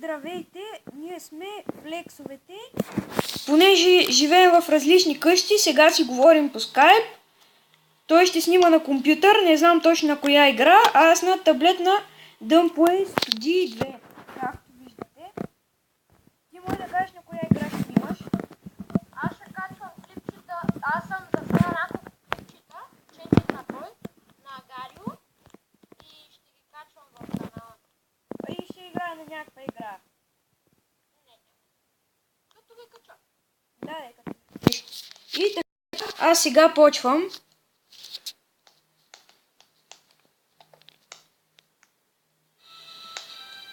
Здравейте, ние сме Флексовете. Понеже живеем в различни къщи, сега си говорим по скайп. Той ще снима на компютър, не знам точно на коя игра, а аз на таблет на Dumplay D2. Както виждате. Ти може да кажеш на коя игра ще снимаш? Аз ще качвам клипчета, аз съм заснел няколко клипчета, 4 на брой, на Гарио и ще ги качвам в канала. И ще играе на някаква игра. Не. Като ги качвам. Да, като. И така, аз сега почвам.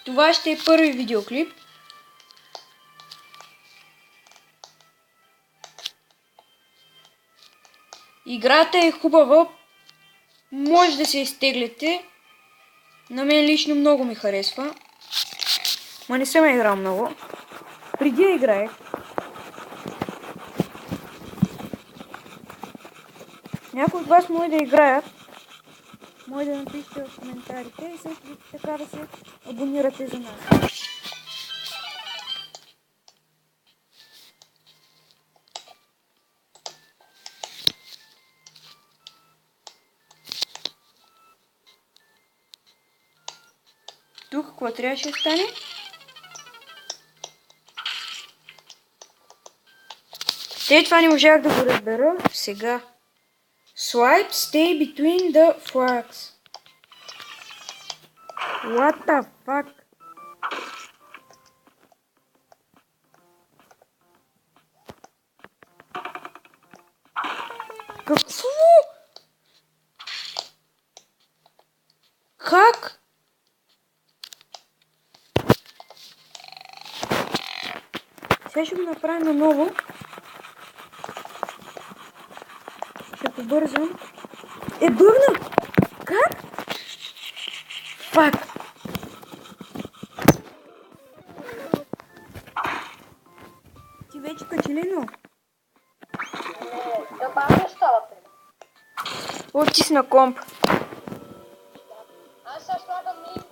Това ще е първи видеоклип. Играта е хубава. Може да се изтеглите. На мен лично много ми харесва. Ма не съм играл много. Преди я играех. Някои от вас може да играят. Може да напишете в коментарите и също така да се абонирате за нас. Тук какво трябваше да стане? Това не можах да го разбера сега. Swipe, stay between the flags. What the fuck? Какво? Как? Сега ще го направим наново. Ще побързам. Бъгна! Как? Фак! Ти вече качелено? Да бавно става при. Оттисна комп. Аз сега слагам линка.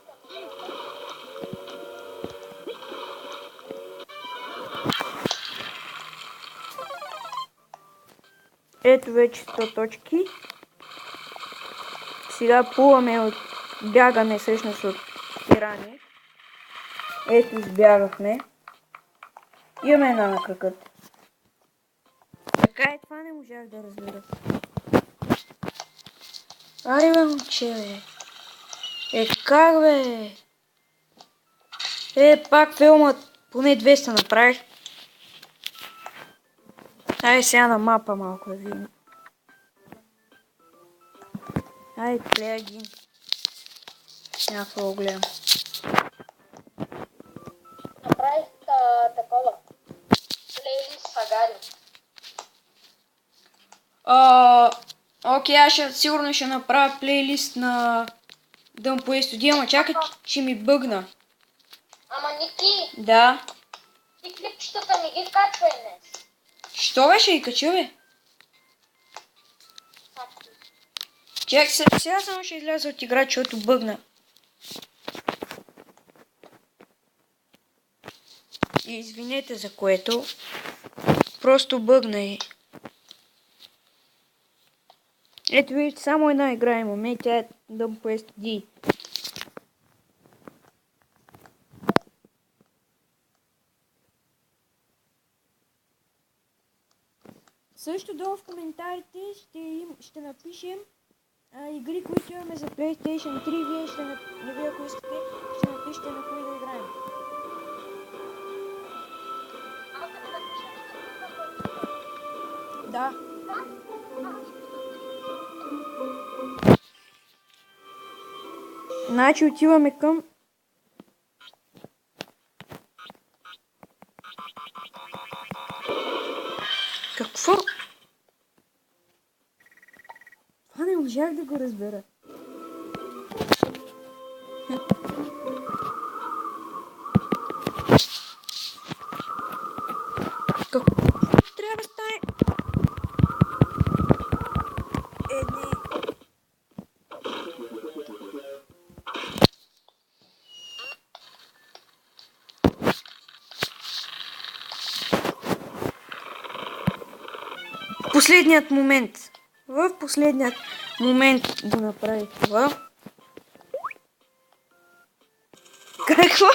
Ето вече 100 точки. Сега плуваме от бягане всъщност от пирани. Ето избягахме. Имаме една на кракът. Така е, това не можах да разбера. Аре бе, момче, бе. Как бе? Пак филмът поне 200 направих. Ай, сега на мапа малко да видим. Ай, плея един. Някакво го гледам. Направих такова. Плейлист с Гарио. Окей, аз сигурно ще направя плейлист на Dumplay Studio, ама чакай, че ми бъгна. Ама Ники, Да. ти клипчетата не ги качвай днес. Що бе, ще ги кача, бе? Чакай, сега само ще изляза от игра, защото бъгна. Извинете за което. Просто бъгна и... Ето вижте, само една игра имаме и тя е Dumplay D. Също долу в коментарите ще напишем игри, които имаме за PlayStation 3. Вие ако искате, ще напишете на кои да играем. Да. Значи отиваме към... Какво? Това не можах да го разбера. Какво трябва да стане? Не. последният момент. В последният момент го направих това. Какво?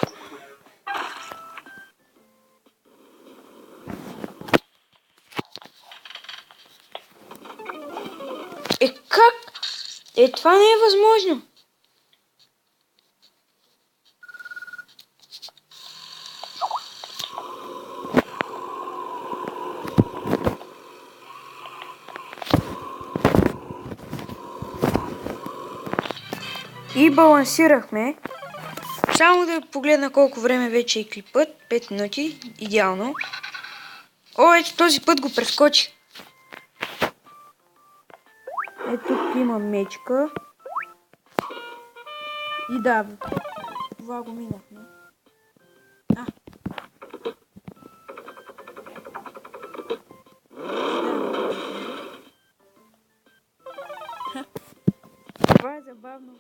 Как? Това не е възможно. И балансирахме. Само да погледна колко време вече е клипът. 5 минути. Идеално. О, ето този път го прескочи. Ето тук има мечка. И да, това го минахме. Това е забавно.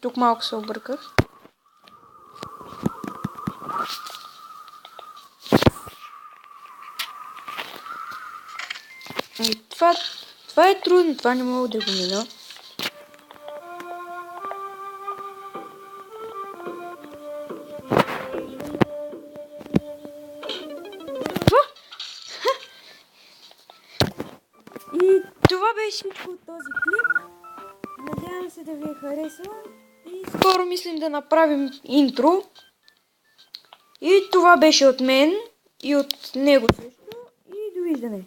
Тук малко се обърках. И това е трудно, това не мога да го мина. И това беше всичко от този клип. Надявам се да ви е харесал. И скоро мислим да направим интро. И това беше от мен и от него също. И довиждане.